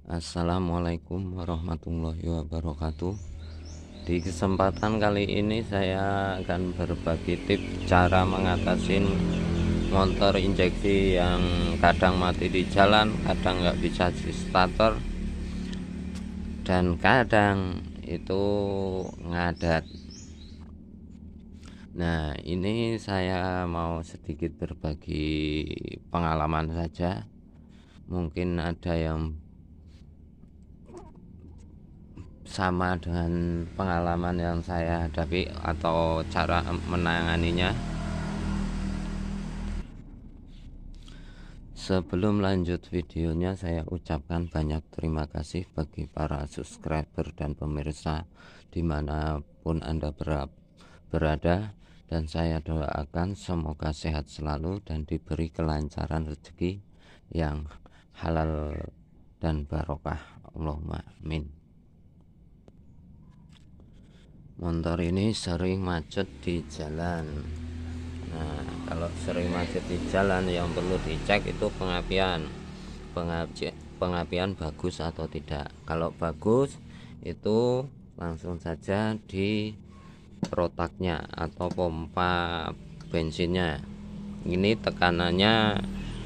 Assalamualaikum warahmatullahi wabarakatuh. Di kesempatan kali ini saya akan berbagi tips cara mengatasi motor injeksi yang kadang mati di jalan, kadang nggak bisa di starter, dan kadang itu ngadat. Nah, ini saya mau sedikit berbagi pengalaman saja. Mungkin ada yang sama dengan pengalaman yang saya hadapi atau cara menanganinya. Sebelum lanjut videonya, saya ucapkan banyak terima kasih bagi para subscriber dan pemirsa dimanapun Anda berada, dan saya doakan semoga sehat selalu dan diberi kelancaran rezeki yang halal dan barokah. Allahumma amin. Motor ini sering macet di jalan. Nah, kalau sering macet di jalan, yang perlu dicek itu pengapian bagus atau tidak. Kalau bagus, itu langsung saja di rotaknya atau pompa bensinnya. Ini tekanannya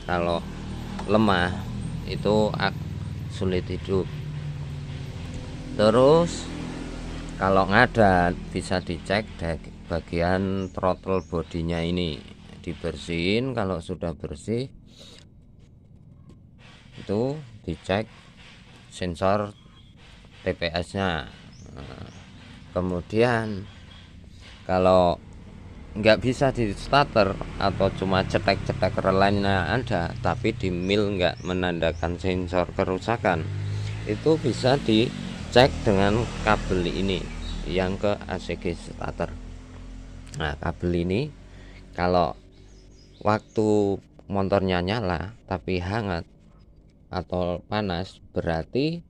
kalau lemah itu sulit hidup. Terus kalau ngadat bisa dicek bagian throttle bodinya ini, dibersihin. Kalau sudah bersih itu dicek sensor TPS nya. Kemudian kalau nggak bisa di starter atau cuma cetek-cetek relaynya ada tapi di mil nggak menandakan sensor kerusakan, itu bisa dicek dengan kabel ini yang ke ACG starter. Nah, kabel ini kalau waktu motornya nyala tapi hangat atau panas, berarti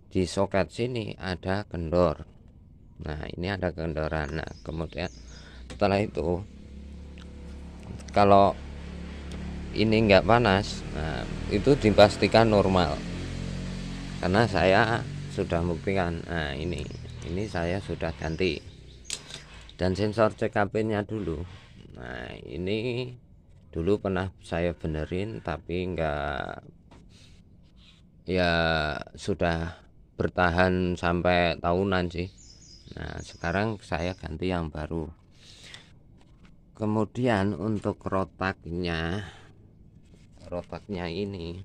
di soket sini ada kendor. Nah, ini ada kendoran. Nah, kemudian setelah itu kalau ini enggak panas, nah itu dipastikan normal, karena saya sudah buktikan. Nah, ini saya sudah ganti, dan sensor CKP nya dulu. Nah, ini dulu pernah saya benerin tapi enggak, ya sudah bertahan sampai tahunan sih. Nah, sekarang saya ganti yang baru. Kemudian untuk rotaknya ini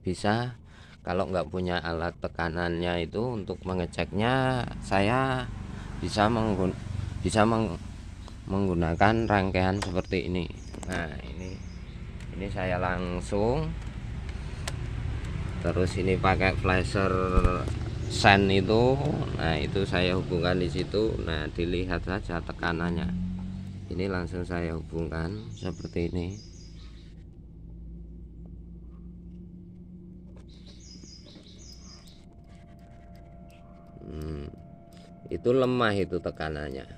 bisa, kalau nggak punya alat tekanannya itu untuk mengeceknya, saya bisa menggunakan rangkaian seperti ini. Nah, ini saya langsung, terus ini pakai flasher sen itu. Nah, itu saya hubungkan di situ. Nah, dilihat saja tekanannya. Ini langsung saya hubungkan seperti ini. Itu lemah itu tekanannya.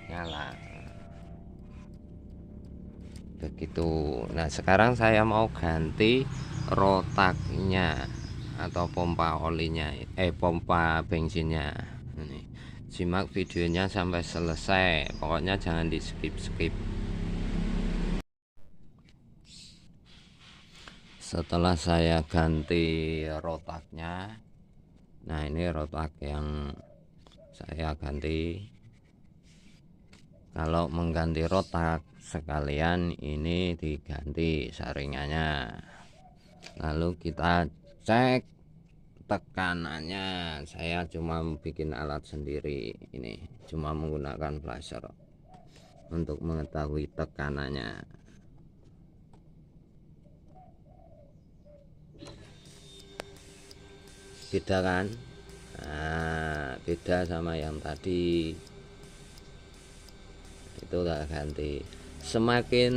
Nyala begitu. Nah, sekarang saya mau ganti rotaknya atau pompa olinya, pompa bensinnya. Ini simak videonya sampai selesai, pokoknya jangan di skip. Setelah saya ganti rotaknya, nah ini rotak yang saya ganti. Kalau mengganti rotak sekalian ini diganti saringannya, lalu kita cek tekanannya. Saya cuma bikin alat sendiri, ini cuma menggunakan flasher untuk mengetahui tekanannya. Beda kan? Nah, beda sama yang tadi. Itu tak ganti. Semakin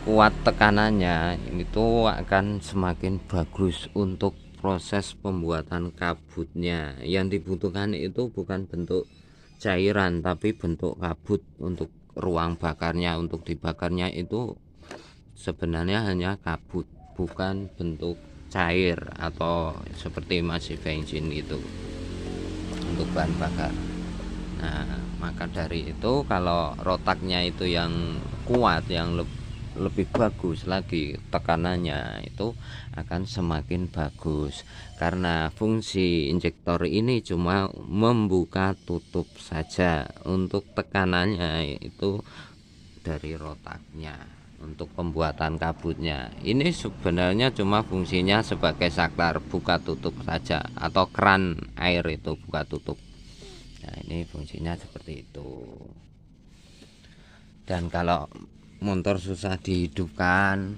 kuat tekanannya, itu akan semakin bagus untuk proses pembuatan kabutnya. Yang dibutuhkan itu bukan bentuk cairan tapi bentuk kabut. Untuk ruang bakarnya, untuk dibakarnya itu sebenarnya hanya kabut, bukan bentuk cair atau seperti masih bensin gitu untuk bahan bakar. Nah, maka dari itu kalau rotaknya itu yang kuat, yang lebih bagus lagi, tekanannya itu akan semakin bagus, karena fungsi injektor ini cuma membuka tutup saja. Untuk tekanannya itu dari rotaknya. Untuk pembuatan kabutnya ini sebenarnya cuma fungsinya sebagai saklar buka tutup saja, atau keran air itu buka tutup. Nah, ini fungsinya seperti itu. Dan kalau motor susah dihidupkan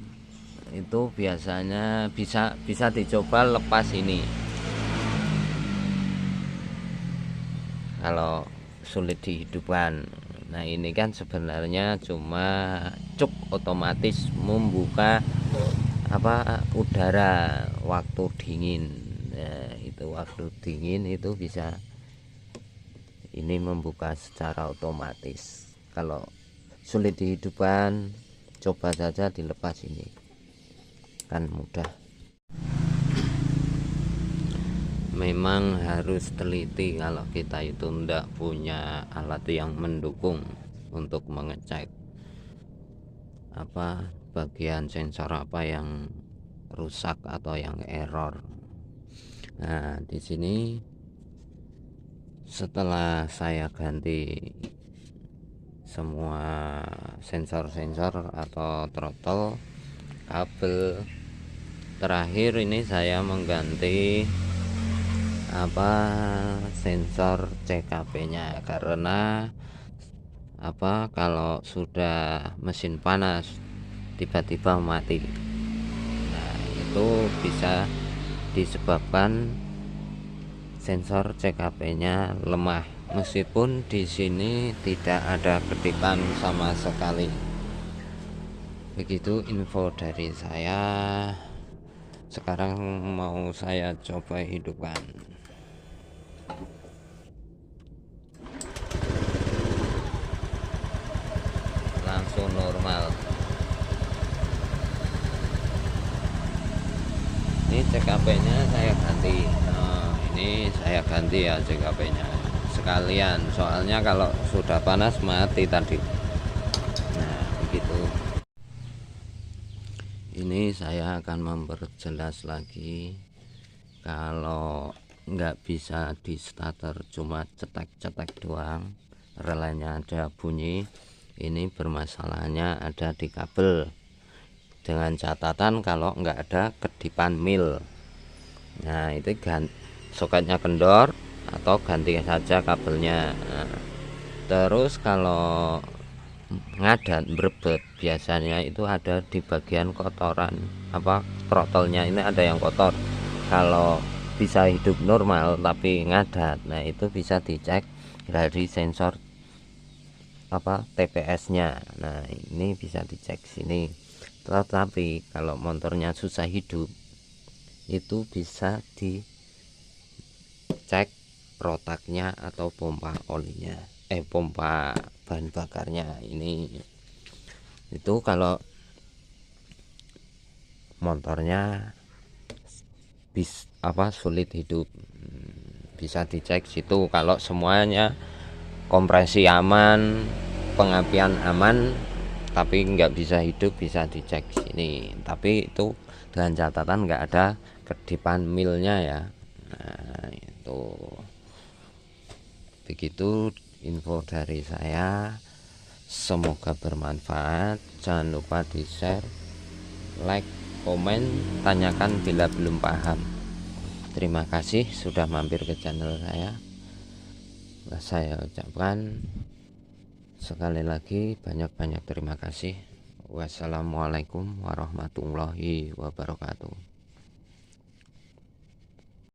itu biasanya bisa dicoba lepas ini. Kalau sulit dihidupkan, nah ini kan sebenarnya cuma cuk otomatis membuka udara waktu dingin. Nah, itu waktu dingin itu bisa ini membuka secara otomatis. Kalau sulit dihidupkan, coba saja dilepas, ini kan mudah. Memang harus teliti kalau kita itu tidak punya alat yang mendukung untuk mengecek bagian sensor apa yang rusak atau yang error. Nah, di sini setelah saya ganti semua sensor atau throttle, kabel, terakhir ini saya mengganti sensor CKP-nya, karena kalau sudah mesin panas tiba-tiba mati. Nah, itu bisa disebabkan sensor CKP-nya lemah, meskipun di sini tidak ada kedipan sama sekali. Begitu info dari saya. Sekarang mau saya coba hidupkan. Langsung normal. Ini CKP-nya saya ganti. Ini saya ganti ya CKP-nya sekalian, soalnya kalau sudah panas mati tadi. Nah, begitu. Ini saya akan memperjelas lagi. Kalau nggak bisa di starter, cuma cetek-cetek doang, relanya ada bunyi, ini bermasalahnya ada di kabel. Dengan catatan kalau nggak ada kedipan mil. Nah, itu soketnya kendor atau ganti saja kabelnya. Nah, terus kalau ngadat berebet, biasanya itu ada di bagian kotoran throttle-nya ini ada yang kotor. Kalau bisa hidup normal tapi ngadat, nah itu bisa dicek dari sensor TPS-nya. Nah, ini bisa dicek sini. Tetapi kalau motornya susah hidup, itu bisa dicek rotaknya atau pompa olinya, pompa bahan bakarnya. Ini itu kalau motornya sulit hidup, bisa dicek situ. Kalau semuanya kompresi aman, pengapian aman, tapi nggak bisa hidup, bisa dicek sini. Tapi itu dengan catatan nggak ada kedipan milnya ya. Nah, itu begitu info dari saya. Semoga bermanfaat. Jangan lupa di share, like, komen, tanyakan bila belum paham. Terima kasih sudah mampir ke channel saya. Saya ucapkan sekali lagi banyak-banyak terima kasih. Wassalamualaikum warahmatullahi wabarakatuh.